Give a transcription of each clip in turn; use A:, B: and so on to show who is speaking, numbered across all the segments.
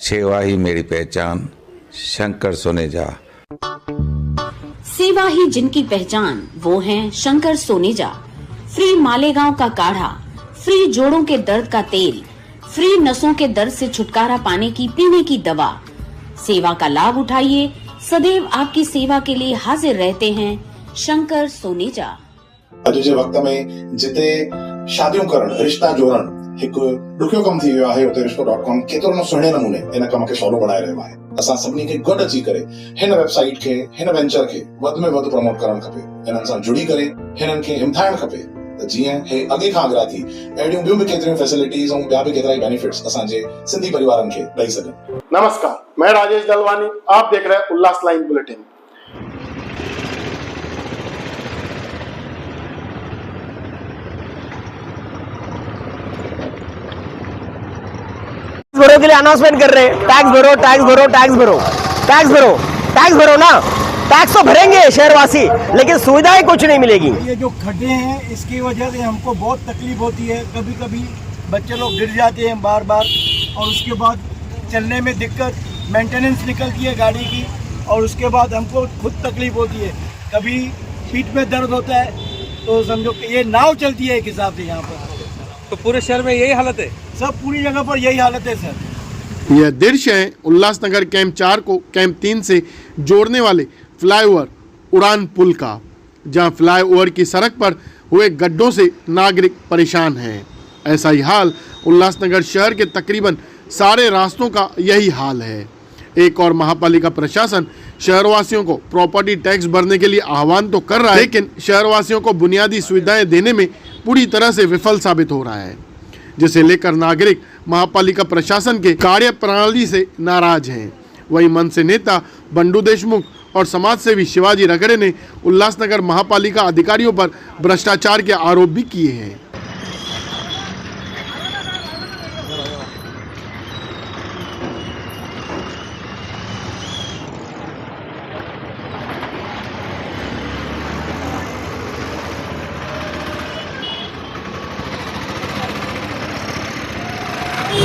A: सेवा ही मेरी पहचान, शंकर सोनेजा।
B: सेवा ही जिनकी पहचान, वो हैं शंकर सोनेजा। फ्री मालेगांव का काढ़ा, फ्री जोड़ों के दर्द का तेल, फ्री नसों के दर्द से छुटकारा पाने की पीने की दवा। सेवा का लाभ उठाइए, सदैव आपकी सेवा के लिए हाजिर रहते हैं शंकर सोनेजा।
C: अॼु वक़्त में जिते शादियों करण, रिश्ता जोड़ण एक ॾुखियो कम थी वियो आहे, उते रिश्तो.com केतिरो न सुहिणे नमूने इन कम खे सवलो बणाए रहियो आहे। असां सभिनी खे गॾु अची करे हिन वेबसाइट खे, हिन वेंचर खे वधि में वधि प्रमोट करणु खपे। हिननि सां जुड़ी करे हिननि खे हिमथाइणु खपे त जीअं हे अॻे खां अॻियां थी अहिड़ियूं ॿियूं बि केतिरियूं फैसिलिटीज़ ऐं ॿिया बि केतिरा ई बेनिफिट्स असांजे सिंधी परिवारनि खे ॾेई सघनि।
D: नमस्कार, मैं राजेश दलवानी, आप देख रहे हैं उल्लास लाइन बुलेटिन।
E: भरो के लिए अनाउंसमेंट कर रहे हैं, टैक्स भरो, टैक्स भरो, टैक्स भरो, टैक्स भरो, टैक्स भरो ना। टैक्स तो भरेंगे शहरवासी, लेकिन सुविधाएं कुछ नहीं मिलेगी।
F: ये जो खड्डे हैं इसकी वजह से हमको बहुत तकलीफ होती है। कभी कभी बच्चे लोग गिर जाते हैं बार बार, और उसके बाद चलने में दिक्कत, मेंटेनेंस निकलती है गाड़ी की, और उसके बाद हमको खुद तकलीफ होती है। कभी पीठ में दर्द होता है, तो समझो कि ये नाव चलती है एक हिसाब से यहाँ पर।
G: तो पूरे शहर में यही हालत है,
F: सब पूरी जगह पर यही हालत है सर।
D: यह दृश्य है उल्लासनगर कैंप 4 को कैंप 3 से जोड़ने वाले फ्लाईओवर उड़ान पुल का, जहां फ्लाईओवर की सड़क पर हुए गड्ढों से नागरिक परेशान हैं। ऐसा ही हाल उल्लासनगर शहर के तकरीबन सारे रास्तों का यही हाल है। एक और महापालिका प्रशासन शहरवासियों को प्रॉपर्टी टैक्स भरने के लिए आह्वान तो कर रहा है, लेकिन शहरवासियों को बुनियादी सुविधाएं देने में पूरी तरह से विफल साबित हो रहा है, जिसे लेकर नागरिक महापालिका प्रशासन के कार्य प्रणाली से नाराज हैं। वहीं मनसे नेता बंडू देशमुख और समाजसेवी शिवाजी रगड़े ने उल्लासनगर महापालिका अधिकारियों पर भ्रष्टाचार के आरोप भी किए हैं।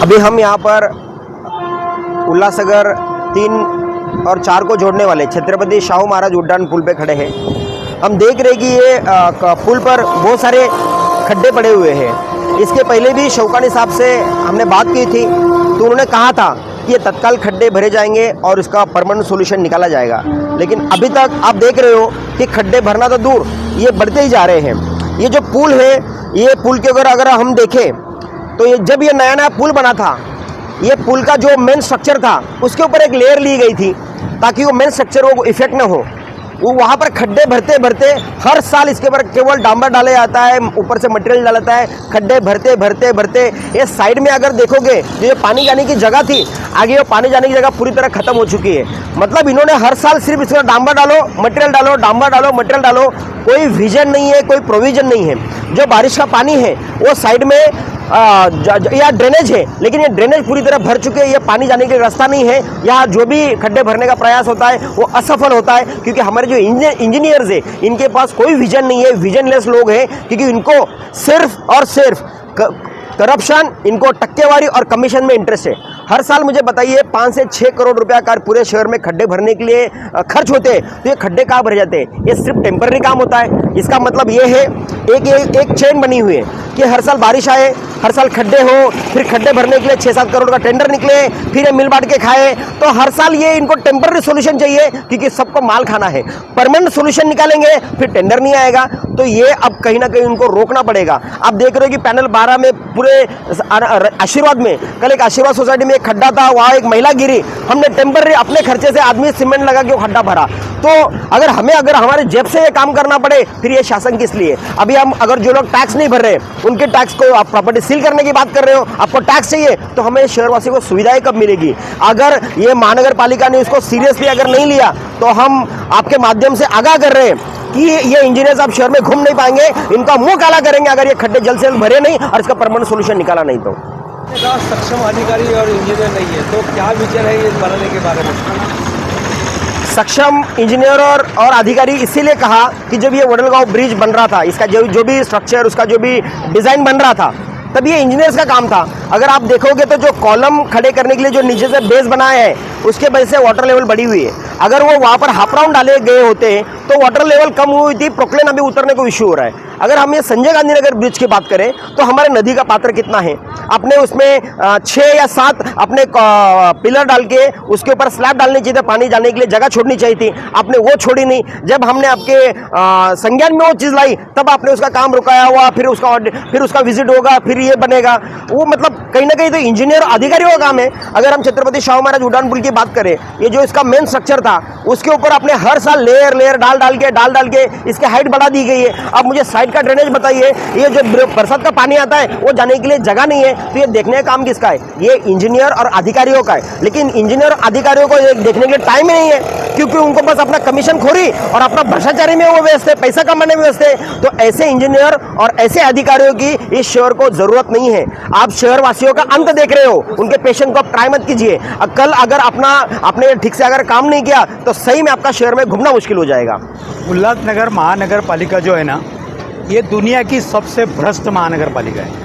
E: अभी हम यहाँ पर उल्लासनगर 3 और 4 को जोड़ने वाले छत्रपति शाहू महाराज उड्डान पुल पे खड़े हैं। हम देख रहे कि ये पुल पर बहुत सारे खड्डे पड़े हुए हैं। इसके पहले भी शौकानी साहब से हमने बात की थी, तो उन्होंने कहा था कि ये तत्काल खड्डे भरे जाएंगे और इसका परमानेंट सोल्यूशन निकाला जाएगा, लेकिन अभी तक आप देख रहे हो कि खड्डे भरना तो दूर, ये बढ़ते ही जा रहे हैं। ये जो पुल है, ये पुल के अगर हम देखें तो ये जब ये नया नया पुल बना था, ये पुल का जो मेन स्ट्रक्चर था उसके ऊपर एक लेयर ली गई थी ताकि वो मेन स्ट्रक्चर वो इफेक्ट ना हो। वो वहाँ पर खड्डे भरते भरते हर साल इसके ऊपर केवल डांबर डाले जाता है, ऊपर से मटेरियल डाला जाता है। खड्डे भरते भरते भरते ये साइड में अगर देखोगे जो ये पानी जाने की जगह थी, आगे वो पानी जाने की जगह पूरी तरह खत्म हो चुकी है। मतलब इन्होंने हर साल सिर्फ इसमें डांबर डालो, मटेरियल डालो, डांबर डालो, मटेरियल डालो, कोई विजन नहीं है, कोई प्रोविजन नहीं है। जो बारिश का पानी है वो साइड में या ड्रेनेज है, लेकिन ये ड्रेनेज पूरी तरह भर चुके हैं, ये पानी जाने के रास्ता नहीं है। यहाँ जो भी खड्डे भरने का प्रयास होता है वो असफल होता है, क्योंकि हमारे जो इंजीनियर्स है इनके पास कोई विजन नहीं है, विजनलेस लोग हैं, क्योंकि इनको सिर्फ और सिर्फ करप्शन, इनको टक्केवारी और कमीशन में इंटरेस्ट है। हर साल मुझे बताइए 5 से 6 करोड़ रुपया का पूरे शहर में खड्डे भरने के लिए खर्च होते हैं, तो ये खड्डे कहाँ भरे जाते हैं? ये सिर्फ टेम्पररी काम होता है। इसका मतलब ये है एक चेन बनी हुई है कि हर साल बारिश आए, हर साल खड्डे हो, फिर खड्डे भरने के लिए 6-7 करोड़ का टेंडर निकले, फिर ये मिल बांट के खाए। तो हर साल ये इनको टेम्पररी सोल्यूशन चाहिए, क्योंकि सबको माल खाना है। परमानेंट सोल्यूशन निकालेंगे फिर टेंडर नहीं आएगा, तो ये अब कहीं ना कहीं उनको रोकना पड़ेगा। आप देख रहे हो कि पैनल 12 में पूरे आशीर्वाद में, कल एक आशीर्वाद सोसाइटी में एक खड्डा था, वहाँ एक महिला गिरी, हमने टेम्पररी अपने खर्चे से आदमी सीमेंट लगा के वो खड्डा भरा। तो अगर हमारे जेब से ये काम करना पड़े, फिर ये शासन किस लिए? अभी हम अगर जो लोग टैक्स नहीं भर रहे उनके टैक्स को आप प्रॉपर्टी सील करने की बात कर रहे हो, आपको टैक्स चाहिए, तो हमें शहरवासी को सुविधाएं कब मिलेगी? अगर ये महानगर पालिका ने इसको सीरियसली अगर नहीं लिया, तो हम आपके माध्यम से आगाह कर रहे हैं कि ये इंजीनियर्स आप शहर में घूम नहीं पाएंगे, इनका मुंह काला करेंगे अगर ये खड्डे जल्द से जल्द भरे नहीं और इसका परमानेंट सोल्यूशन निकाला नहीं तो।
G: सक्षम अधिकारी और इंजीनियर नहीं है, तो क्या विचार है ये बनाने के बारे में?
E: सक्षम इंजीनियर और अधिकारी इसीलिए कहा कि जब ये वडलगांव ब्रिज बन रहा था, इसका जो भी स्ट्रक्चर, उसका जो भी डिज़ाइन बन रहा था, तब ये इंजीनियर्स का काम था। अगर आप देखोगे तो जो कॉलम खड़े करने के लिए जो नीचे से बेस बनाया है उसके वजह से वाटर लेवल बढ़ी हुई है। अगर वो वहाँ पर हाफ राउंड डाले गए होते तो वाटर लेवल कम हुई थी, प्रोक्लेन अभी उतरने को इश्यू हो रहा है। अगर हम ये संजय गांधी नगर ब्रिज की बात करें तो हमारे नदी का पात्र कितना है, अपने उसमें 6 या 7 अपने पिलर डाल के उसके ऊपर स्लैब डालनी चाहिए, पानी जाने के लिए जगह छोड़नी चाहिए थी, आपने वो छोड़ी नहीं। जब हमने आपके संज्ञान में वो चीज़ लाई तब आपने उसका काम रुकाया हुआ, फिर उसका विजिट होगा, फिर ये बनेगा। वो मतलब कहीं ना कहीं तो इंजीनियर अधिकारियों का काम है। अगर हम छत्रपति शाहू महाराज उड़ान पुल की बात करें, ये जो इसका मेन स्ट्रक्चर था उसके ऊपर आपने हर साल लेयर डाल के इसकी हाइट बढ़ा दी गई है। अब मुझे साइड का ड्रेनेज बताइए, ये जो बरसात का पानी आता है वो जाने के लिए जगह नहीं है, तो ये देखने का काम किसका है? ये इंजीनियर और अधिकारियों का है। लेकिन इंजीनियर और अधिकारियों को ये देखने के लिए टाइम ही नहीं है, क्योंकि उनको बस अपना कमीशन खोरी और अपना भ्रष्टाचारी में वो व्यस्त है, पैसा कमाने में व्यस्त है। तो ऐसे इंजीनियर और ऐसे अधिकारियों की इस शहर को जरूरत नहीं है। आप शहरवासियों का अंत देख रहे हो, उनके पेशेंट को आप ट्राई मत कीजिए। कल अगर आपने ठीक से अगर काम नहीं किया तो सही में आपका शहर में घूमना मुश्किल हो जाएगा।
H: उल्लासनगर महानगर पालिका जो है ना, ये दुनिया की सबसे भ्रष्ट महानगर पालिका है।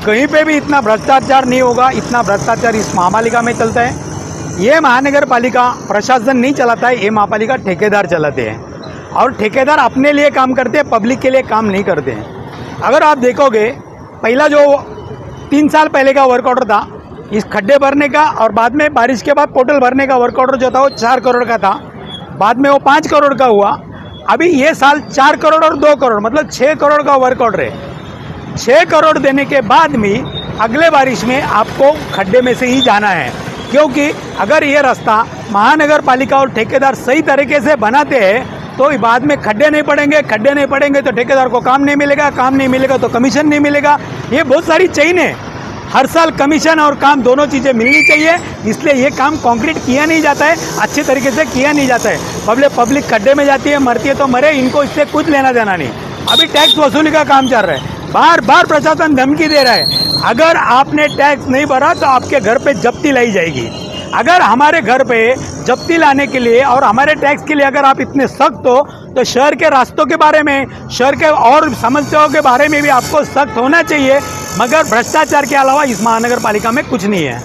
H: कहीं पे भी इतना भ्रष्टाचार नहीं होगा, इतना भ्रष्टाचार इस महापालिका में चलता है। ये महानगर पालिका प्रशासन नहीं चलाता है, ये महापालिका ठेकेदार चलाते हैं और ठेकेदार अपने लिए काम करते हैं, पब्लिक के लिए काम नहीं करते हैं। अगर आप देखोगे, पहला जो 3 साल पहले का वर्क ऑर्डर था इस खड्डे भरने का, और बाद में बारिश के बाद पोर्टल भरने का वर्क ऑर्डर जो था वो 4 करोड़ का था, बाद में वो 5 करोड़ का हुआ। अभी ये साल 4 करोड़ और 2 करोड़ मतलब 6 करोड़ का वर्क ऑर्डर है। 6 करोड़ देने के बाद भी अगले बारिश में आपको खड्डे में से ही जाना है, क्योंकि अगर ये रास्ता महानगर पालिका और ठेकेदार सही तरीके से बनाते हैं तो बाद में खड्डे नहीं पड़ेंगे तो ठेकेदार को काम नहीं मिलेगा तो कमीशन नहीं मिलेगा। ये बहुत सारी चेन है, हर साल कमीशन और काम दोनों चीज़ें मिलनी चाहिए, इसलिए ये काम कंक्रीट किया नहीं जाता है, अच्छे तरीके से किया नहीं जाता है। पब्लिक खड्डे में जाती है, मरती है तो मरे, इनको इससे कुछ लेना देना नहीं। अभी टैक्स वसूली का काम चल रहा है, बार बार प्रशासन धमकी दे रहा है, अगर आपने टैक्स नहीं भरा तो आपके घर पे जब्ती लाई जाएगी। अगर हमारे घर पे जब्ती लाने के लिए और हमारे टैक्स के लिए अगर आप इतने सख्त हो तो शहर के रास्तों के बारे में, शहर के और समस्याओं के बारे में भी आपको सख्त होना चाहिए, मगर भ्रष्टाचार के अलावा इस महानगर पालिका में कुछ नहीं है।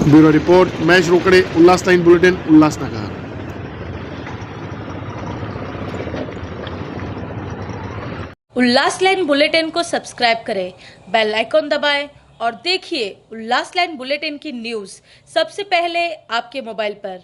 D: ब्यूरो रिपोर्ट महेश रोकड़े, उल्लास टाइम बुलेटिन, उल्लासनगर।
I: उल्लास लाइन बुलेटिन को सब्सक्राइब करें, बेल आइकॉन दबाएं और देखिए उल्लास लाइन बुलेटिन की न्यूज़ सबसे पहले आपके मोबाइल पर।